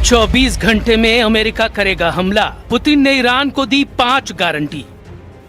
24 घंटे में अमेरिका करेगा हमला। पुतिन ने ईरान को दी 5 गारंटी।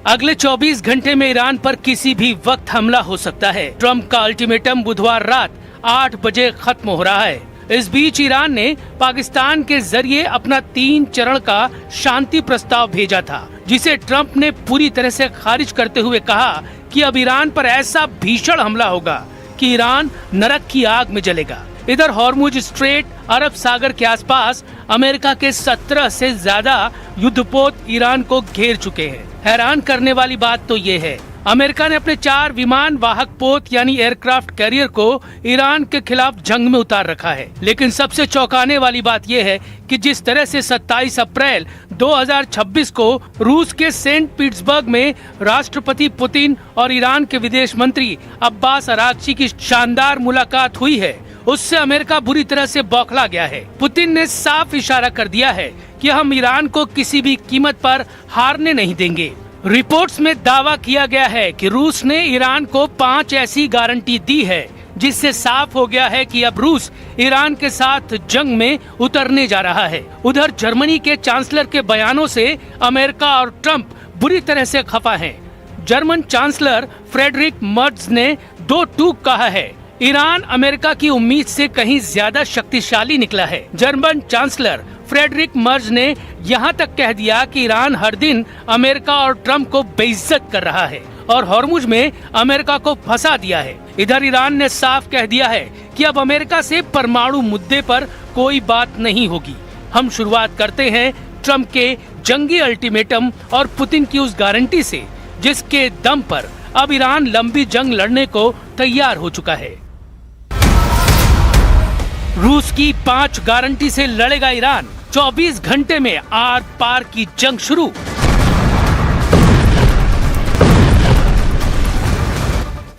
अगले 24 घंटे में ईरान पर किसी भी वक्त हमला हो सकता है। ट्रंप का अल्टीमेटम बुधवार रात 8 बजे खत्म हो रहा है। इस बीच ईरान ने पाकिस्तान के जरिए अपना 3 चरण का शांति प्रस्ताव भेजा था, जिसे ट्रंप ने पूरी तरह से खारिज करते हुए कहा कि अब ईरान पर ऐसा भीषण हमला होगा कि ईरान नरक की आग में जलेगा। इधर हॉर्मुज स्ट्रेट अरब सागर के आसपास अमेरिका के 17 से ज्यादा युद्धपोत ईरान को घेर चुके हैं। हैरान करने वाली बात तो ये है, अमेरिका ने अपने 4 विमान वाहक पोत यानी एयरक्राफ्ट कैरियर को ईरान के खिलाफ जंग में उतार रखा है। लेकिन सबसे चौंकाने वाली बात यह है कि जिस तरह से 27 अप्रैल 2026 को रूस के सेंट पीटर्सबर्ग में राष्ट्रपति पुतिन और ईरान के विदेश मंत्री अब्बास अरागची की शानदार मुलाकात हुई है, उससे अमेरिका बुरी तरह से बौखला गया है। पुतिन ने साफ इशारा कर दिया है कि हम ईरान को किसी भी कीमत पर हारने नहीं देंगे। रिपोर्ट्स में दावा किया गया है कि रूस ने ईरान को 5 ऐसी गारंटी दी है, जिससे साफ हो गया है कि अब रूस ईरान के साथ जंग में उतरने जा रहा है। उधर जर्मनी के चांसलर के बयानों से अमेरिका और ट्रंप बुरी तरह से खफा हैं। जर्मन चांसलर फ्रेडरिक मर्ज ने 2 टूक कहा है, ईरान अमेरिका की उम्मीद से कहीं ज्यादा शक्तिशाली निकला है। जर्मन चांसलर फ्रेडरिक मर्ज ने यहाँ तक कह दिया कि ईरान हर दिन अमेरिका और ट्रंप को बेइज्जत कर रहा है और हॉर्मुज में अमेरिका को फंसा दिया है। इधर ईरान ने साफ कह दिया है कि अब अमेरिका से परमाणु मुद्दे पर कोई बात नहीं होगी। हम शुरुआत करते हैं ट्रंप के जंगी अल्टीमेटम और पुतिन की उस गारंटी से, जिसके दम पर अब ईरान लंबी जंग लड़ने को तैयार हो चुका है। रूस की 5 गारंटी से लड़ेगा ईरान। 24 घंटे में आर पार की जंग शुरू।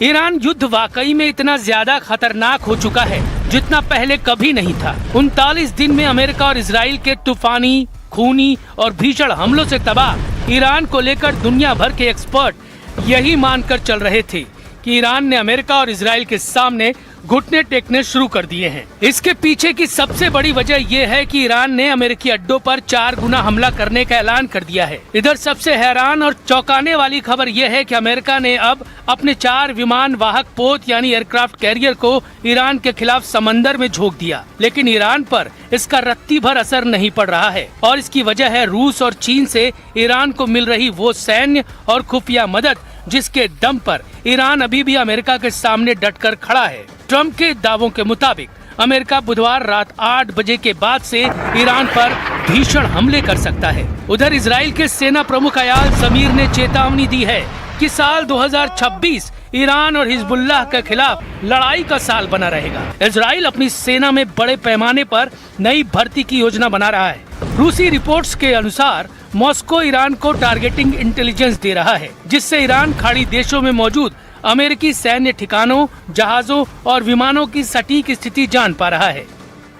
ईरान युद्ध वाकई में इतना ज्यादा खतरनाक हो चुका है जितना पहले कभी नहीं था। 39 दिन में अमेरिका और इजराइल के तूफानी, खूनी और भीषण हमलों से तबाह ईरान को लेकर दुनिया भर के एक्सपर्ट यही मानकर चल रहे थे कि ईरान ने अमेरिका और इजराइल के सामने घुटने टेकने शुरू कर दिए हैं। इसके पीछे की सबसे बड़ी वजह यह है कि ईरान ने अमेरिकी अड्डों पर 4 गुना हमला करने का ऐलान कर दिया है। इधर सबसे हैरान और चौंकाने वाली खबर यह है कि अमेरिका ने अब अपने 4 विमान वाहक पोत यानी एयरक्राफ्ट कैरियर को ईरान के खिलाफ समंदर में झोंक दिया। लेकिन ईरान पर इसका रत्ती भर असर नहीं पड़ रहा है और इसकी वजह है रूस और चीन से ईरान को मिल रही वो सैन्य और खुफिया मदद, जिसके दम पर ईरान अभी भी अमेरिका के सामने डटकर खड़ा है। ट्रंप के दावों के मुताबिक अमेरिका बुधवार रात 8 बजे के बाद से ईरान पर भीषण हमले कर सकता है। उधर इजराइल के सेना प्रमुख अयाल ज़मीर ने चेतावनी दी है कि साल 2026 ईरान और हिजबुल्लाह के खिलाफ लड़ाई का साल बना रहेगा। इजराइल अपनी सेना में बड़े पैमाने पर नई भर्ती की योजना बना रहा है। रूसी रिपोर्ट्स के अनुसार मॉस्को ईरान को टारगेटिंग इंटेलिजेंस दे रहा है, जिससे ईरान खाड़ी देशों में मौजूद अमेरिकी सैन्य ठिकानों, जहाजों और विमानों की सटीक स्थिति जान पा रहा है।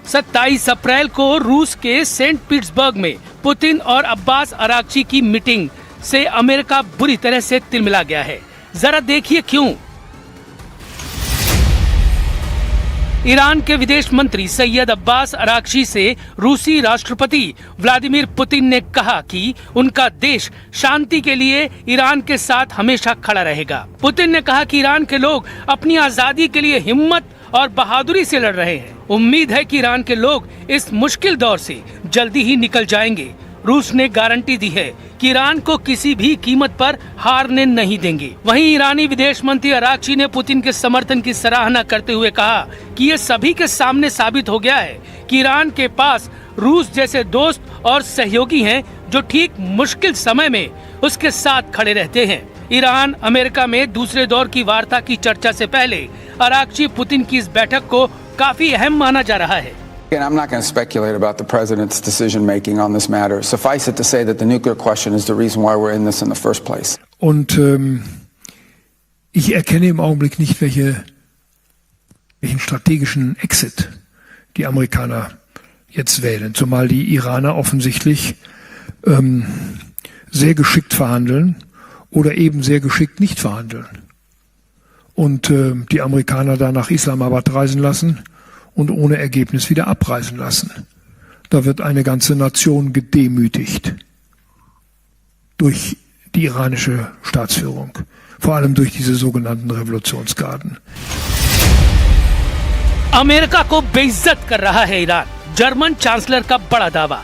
27 अप्रैल को रूस के सेंट पीटर्सबर्ग में पुतिन और अब्बास अरागची की मीटिंग से अमेरिका बुरी तरह से तिलमिला गया है। जरा देखिए क्यों। ईरान के विदेश मंत्री सैयद अब्बास अरागची से रूसी राष्ट्रपति व्लादिमीर पुतिन ने कहा कि उनका देश शांति के लिए ईरान के साथ हमेशा खड़ा रहेगा। पुतिन ने कहा कि ईरान के लोग अपनी आजादी के लिए हिम्मत और बहादुरी से लड़ रहे हैं। उम्मीद है कि ईरान के लोग इस मुश्किल दौर से जल्दी ही निकल जाएंगे। रूस ने गारंटी दी है कि ईरान को किसी भी कीमत पर हारने नहीं देंगे। वहीं ईरानी विदेश मंत्री अरागची ने पुतिन के समर्थन की सराहना करते हुए कहा कि ये सभी के सामने साबित हो गया है कि ईरान के पास रूस जैसे दोस्त और सहयोगी हैं जो ठीक मुश्किल समय में उसके साथ खड़े रहते हैं। ईरान अमेरिका में दूसरे दौर की वार्ता की चर्चा से पहले अरागची पुतिन की इस बैठक को काफी अहम माना जा रहा है। And I'm not going to speculate about the president's decision making on this matter. Suffice it to say that the nuclear question is the reason why we're in this in the first place. Und ich erkenne im Augenblick nicht, welchen strategischen Exit die Amerikaner jetzt wählen, zumal die Iraner offensichtlich sehr geschickt verhandeln oder eben sehr geschickt nicht verhandeln und die Amerikaner da nach Islamabad reisen lassen und ohne Ergebnis wieder abreisen lassen. Da wird eine ganze Nation gedemütigt durch die iranische Staatsführung, vor allem durch diese sogenannten Revolutionsgarden. America को बेइज्जत कर रहा है Iran, German chancellor का बड़ा दावा।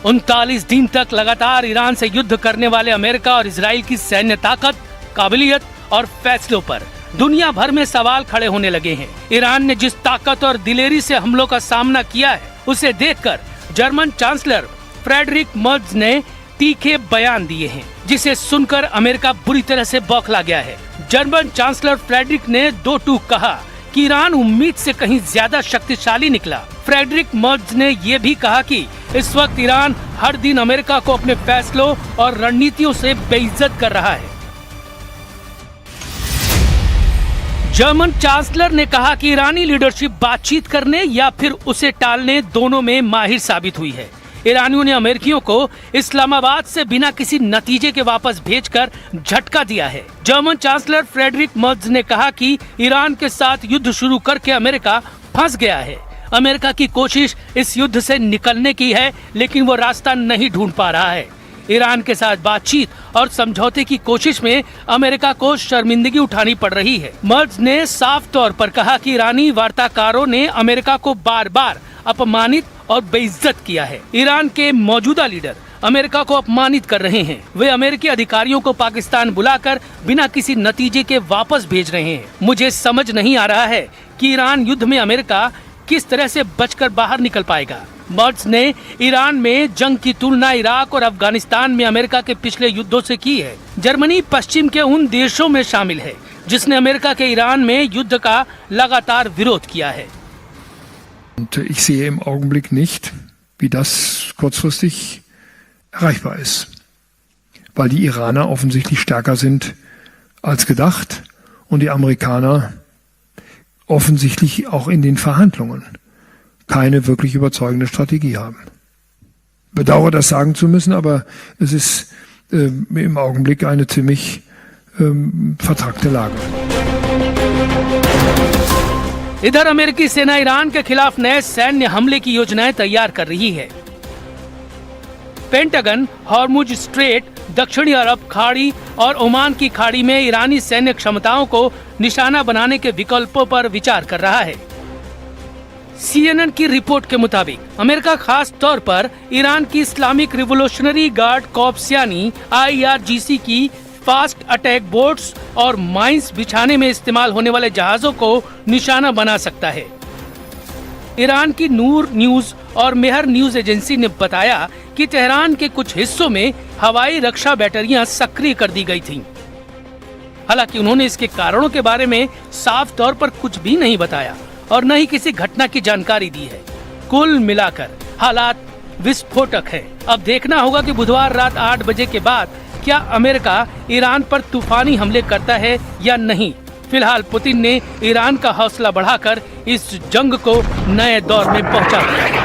39 दिन तक लगातार ईरान से युद्ध करने वाले अमेरिका और इजराइल की सैन्य ताकत, काबिलियत और फैसलों पर दुनिया भर में सवाल खड़े होने लगे हैं। ईरान ने जिस ताकत और दिलेरी से हमलों का सामना किया है, उसे देखकर जर्मन चांसलर फ्रेडरिक मर्ज ने तीखे बयान दिए हैं, जिसे सुनकर अमेरिका बुरी तरह से बौखला गया है। जर्मन चांसलर फ्रेडरिक ने दो टूक कहा कि ईरान उम्मीद से कहीं ज्यादा शक्तिशाली निकला। फ्रेडरिक मर्ज ने यह भी कहा कि इस वक्त ईरान हर दिन अमेरिका को अपने फैसलों और रणनीतियों से बेइज्जत कर रहा है। जर्मन चांसलर ने कहा कि ईरानी लीडरशिप बातचीत करने या फिर उसे टालने दोनों में माहिर साबित हुई है। ईरानियों ने अमेरिकियों को इस्लामाबाद से बिना किसी नतीजे के वापस भेजकर झटका दिया है। जर्मन चांसलर फ्रेडरिक मर्ज ने कहा कि ईरान के साथ युद्ध शुरू करके अमेरिका फंस गया है। अमेरिका की कोशिश इस युद्ध से निकलने की है, लेकिन वो रास्ता नहीं ढूंढ पा रहा है। ईरान के साथ बातचीत और समझौते की कोशिश में अमेरिका को शर्मिंदगी उठानी पड़ रही है। मर्ज ने साफ तौर पर कहा कि ईरानी वार्ताकारों ने अमेरिका को बार बार अपमानित और बेइज्जत किया है। ईरान के मौजूदा लीडर अमेरिका को अपमानित कर रहे हैं। वे अमेरिकी अधिकारियों को पाकिस्तान बुलाकर बिना किसी नतीजे के वापस भेज रहे हैं। मुझे समझ नहीं आ रहा है कि ईरान युद्ध में अमेरिका किस तरह से बचकर बाहर निकल पाएगा। मर्ज ने ईरान में जंग की तुलना इराक और अफगानिस्तान में अमेरिका के पिछले युद्धों से की है। जर्मनी पश्चिम के उन देशों में शामिल है जिसने अमेरिका के ईरान में युद्ध का लगातार विरोध किया है। Und ich sehe im Augenblick nicht, wie das kurzfristig erreichbar ist, weil die Iraner offensichtlich stärker sind als gedacht und die Amerikaner offensichtlich auch in den Verhandlungen keine wirklich überzeugende Strategie haben. Bedauere das sagen zu müssen, aber es ist im Augenblick eine ziemlich vertrackte Lage. इधर अमेरिकी सेना Iran के खिलाफ नए सैन्य हमले की योजनाएं तैयार कर रही है। पेंटागन हॉर्मुज स्ट्रेट, दक्षिणी अरब खाड़ी और ओमान की खाड़ी में ईरानी सैन्य क्षमताओं को निशाना बनाने के विकल्पों पर विचार कर रहा है। CNN की रिपोर्ट के मुताबिक अमेरिका खास तौर पर ईरान की इस्लामिक रिवोल्यूशनरी गार्ड कॉर्प्स यानी IRGC की फास्ट अटैक बोट्स और माइंस बिछाने में इस्तेमाल होने वाले जहाजों को निशाना बना सकता है। ईरान की नूर न्यूज और मेहर न्यूज एजेंसी ने बताया कि तेहरान के कुछ हिस्सों में हवाई रक्षा बैटरियां सक्रिय कर दी गई थीं। हालांकि उन्होंने इसके कारणों के बारे में साफ तौर पर कुछ भी नहीं बताया और न ही किसी घटना की जानकारी दी है। कुल मिलाकर हालात विस्फोटक है। अब देखना होगा कि बुधवार रात 8 बजे के बाद क्या अमेरिका ईरान पर तूफानी हमले करता है या नहीं। फिलहाल पुतिन ने ईरान का हौसला बढ़ाकर इस जंग को नए दौर में पहुंचा दिया है।